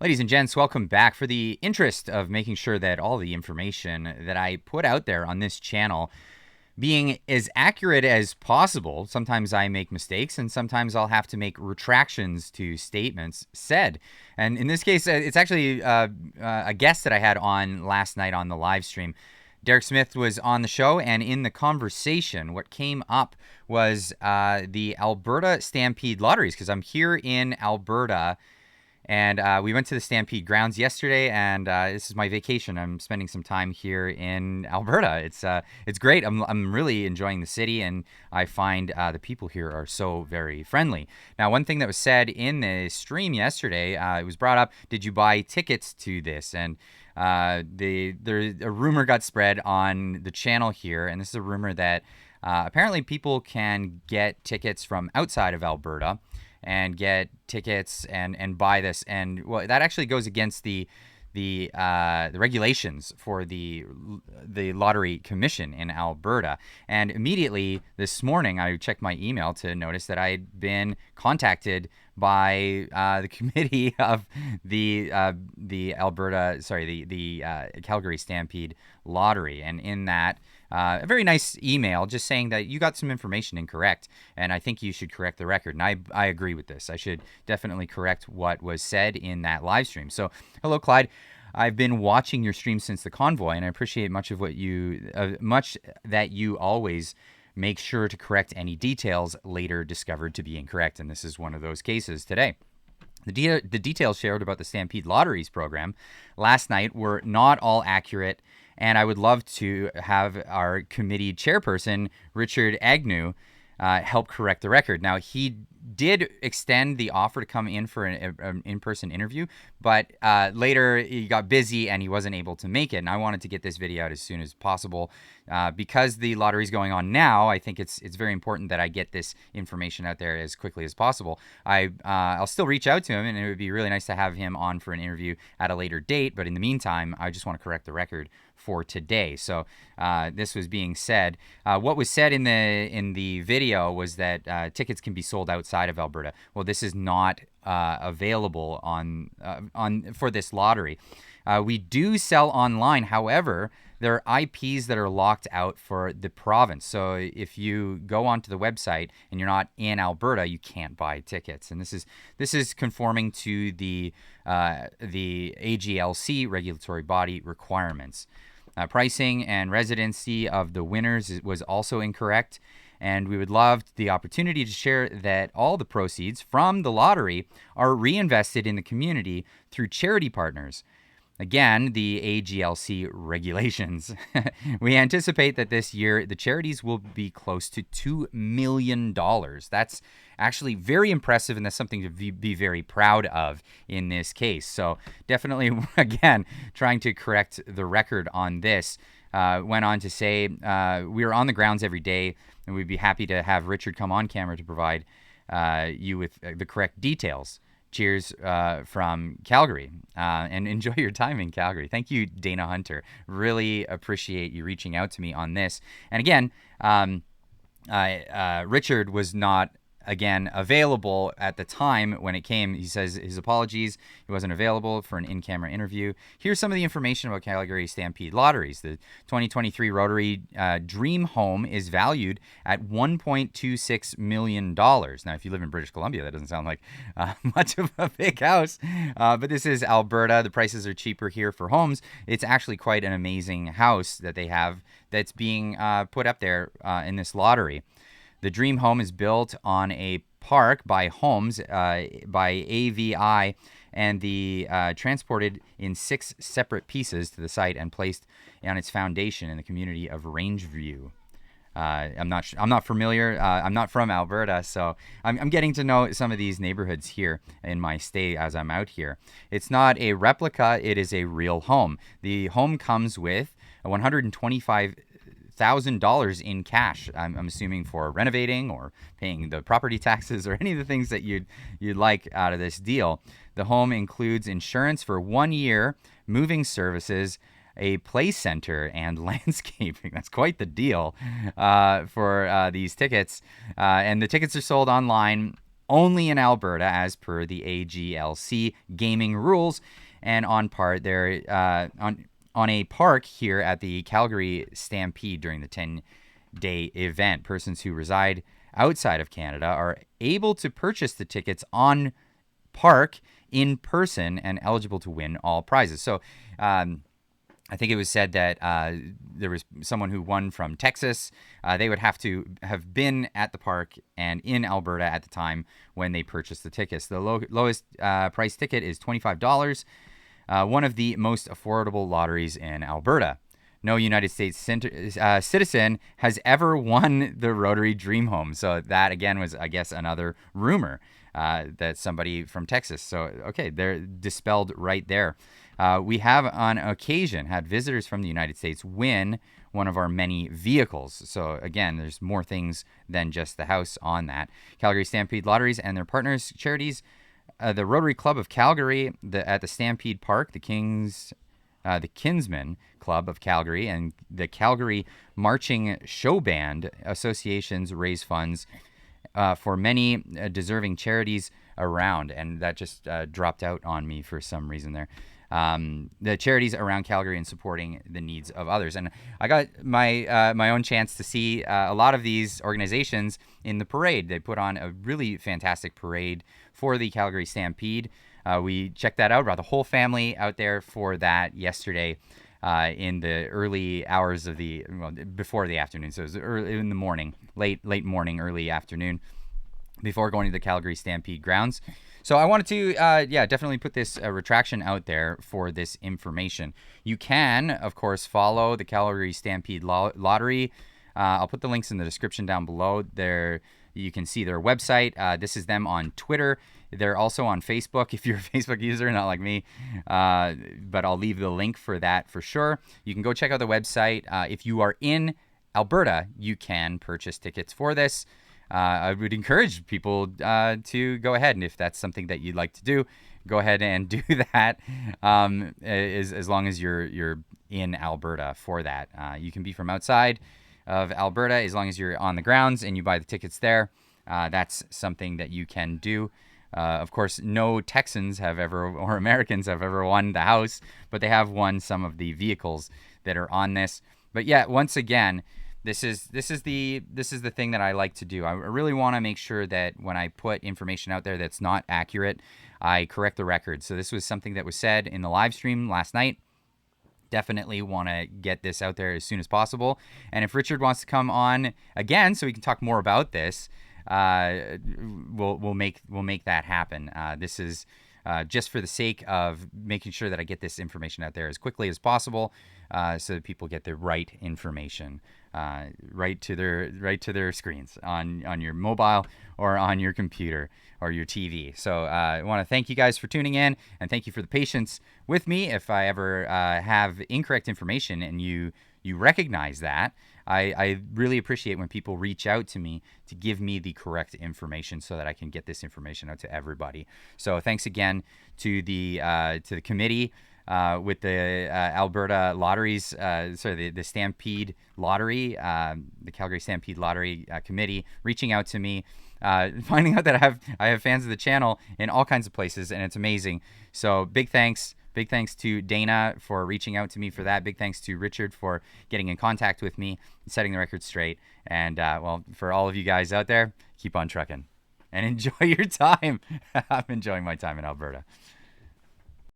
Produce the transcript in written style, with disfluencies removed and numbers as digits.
Ladies and gents, welcome back. For the interest of making sure that all the information that I put out there on this channel being as accurate as possible, sometimes I make mistakes and sometimes I'll have to make retractions to statements said. And in this case, it's actually a guest that I had on last night on the live stream. Derek Smith was on the show, and in the conversation, what came up was the Alberta Stampede Lotteries, because I'm here in Alberta. And we went to the Stampede grounds yesterday, and this is my vacation. I'm spending some time here in Alberta. It's great. I'm really enjoying the city, and I find the people here are so very friendly. Now, one thing that was said in the stream yesterday, it was brought up: did you buy tickets to this? And a rumor got spread on the channel here, and this is a rumor that apparently people can get tickets from outside of Alberta and get tickets and buy this, and well, that actually goes against the regulations for the lottery commission in Alberta. And immediately this morning, I checked my email to notice that I had been contacted by the committee of the Calgary Stampede Lottery, and in that. A very nice email just saying that you got some information incorrect, and I think you should correct the record. And I agree with this. I should definitely correct what was said in that live stream. So, hello, Clyde. I've been watching your stream since the convoy, and I appreciate much that you always make sure to correct any details later discovered to be incorrect. And this is one of those cases today. The details shared about the Stampede Lotteries program last night were not all accurate, and I would love to have our committee chairperson, Richard Agnew, help correct the record. Now, he did extend the offer to come in for an in-person interview, but later he got busy and he wasn't able to make it. And I wanted to get this video out as soon as possible because the lottery is going on now. I think it's very important that I get this information out there as quickly as possible. I'll still reach out to him, and it would be really nice to have him on for an interview at a later date. But in the meantime, I just want to correct the record for today. So this was being said. What was said in the video was that tickets can be sold outside of Alberta. Well, this is not available on for this lottery. We do sell online. However, there are IPs that are locked out for the province. So if you go onto the website and you're not in Alberta, you can't buy tickets. And this is conforming to the AGLC regulatory body requirements. Pricing and residency of the winners was also incorrect, and we would love the opportunity to share that all the proceeds from the lottery are reinvested in the community through charity partners. Again, the AGLC regulations. We anticipate that this year the charities will be close to $2 million. That's actually very impressive, and that's something to be very proud of in this case. So definitely, again, trying to correct the record on this. Went on to say, we are on the grounds every day, and we'd be happy to have Richard come on camera to provide you with the correct details. Cheers from Calgary, and enjoy your time in Calgary. Thank you, Dana Hunter. Really appreciate you reaching out to me on this. And again, Richard was not available at the time when it came. He says his apologies. He wasn't available for an in-camera interview. Here's some of the information about Calgary Stampede Lotteries. The 2023 Rotary Dream Home is valued at $1.26 million. Now, if you live in British Columbia, that doesn't sound like much of a big house, but this is Alberta. The prices are cheaper here for homes. It's actually quite an amazing house that they have that's being put up there in this lottery. The Dream Home is built on a park by Homes by AVI, and transported in 6 separate pieces to the site and placed on its foundation in the community of Rangeview. I'm not familiar. I'm not from Alberta, so I'm getting to know some of these neighborhoods here in my stay as I'm out here. It's not a replica; it is a real home. The home comes with a $125,000 in cash. I'm assuming for renovating or paying the property taxes or any of the things that you'd like out of this deal. The home includes insurance for 1 year, moving services, a play center, and landscaping. That's quite the deal for these tickets. And the tickets are sold online only in Alberta as per the AGLC gaming rules, and on a park here at the Calgary Stampede during the 10-day event. Persons who reside outside of Canada are able to purchase the tickets on park in person and eligible to win all prizes. So I think it was said that there was someone who won from Texas. They would have to have been at the park and in Alberta at the time when they purchased the tickets. The lowest price ticket is $25, one of the most affordable lotteries in Alberta. No United States citizen has ever won the Rotary Dream Home. So that, again, was, I guess, another rumor that somebody from Texas. So, okay, they're dispelled right there. We have on occasion had visitors from the United States win one of our many vehicles. So again, there's more things than just the house on that. Calgary Stampede Lotteries and their partners charities, the Rotary Club of Calgary, at the Stampede Park, the Kinsmen Club of Calgary, and the Calgary Marching Show Band associations raise funds for many deserving charities around. And that just dropped out on me for some reason there. The charities around Calgary and supporting the needs of others. And I got my own chance to see a lot of these organizations in the parade. They put on a really fantastic parade for the Calgary Stampede. We checked that out, brought the whole family out there for that yesterday in the early hours of before the afternoon. So it was early in the morning, late morning, early afternoon, before going to the Calgary Stampede grounds. So I wanted to, definitely put this retraction out there for this information. You can, of course, follow the Calgary Stampede Lottery. I'll put the links in the description down below. There, you can see their website. This is them on Twitter. They're also on Facebook if you're a Facebook user, not like me. But I'll leave the link for that for sure. You can go check out the website. If you are in Alberta, you can purchase tickets for this. I would encourage people to go ahead, and if that's something that you'd like to do, go ahead and do that. As long as you're in Alberta for that, you can be from outside of Alberta as long as you're on the grounds and you buy the tickets there. That's something that you can do. Of course, no Texans or Americans have ever won the house, but they have won some of the vehicles that are on this. But yeah, once again, This is the thing that I like to do. I really want to make sure that when I put information out there that's not accurate, I correct the record. So this was something that was said in the live stream last night. Definitely want to get this out there as soon as possible. And if Richard wants to come on again, so we can talk more about this, we'll make that happen. This is just for the sake of making sure that I get this information out there as quickly as possible, so that people get the right information right to their screens on your mobile or on your computer or your TV. So I want to thank you guys for tuning in, and thank you for the patience with me. If I ever have incorrect information and you recognize that, I really appreciate when people reach out to me to give me the correct information so that I can get this information out to everybody. So thanks again to the committee with the Alberta Lotteries, the Stampede Lottery, the Calgary Stampede Lottery Committee, reaching out to me, finding out that I have fans of the channel in all kinds of places, and it's amazing. So big thanks. Big thanks to Dana for reaching out to me for that. Big thanks to Richard for getting in contact with me and setting the record straight. And, for all of you guys out there, keep on trucking and enjoy your time. I'm enjoying my time in Alberta.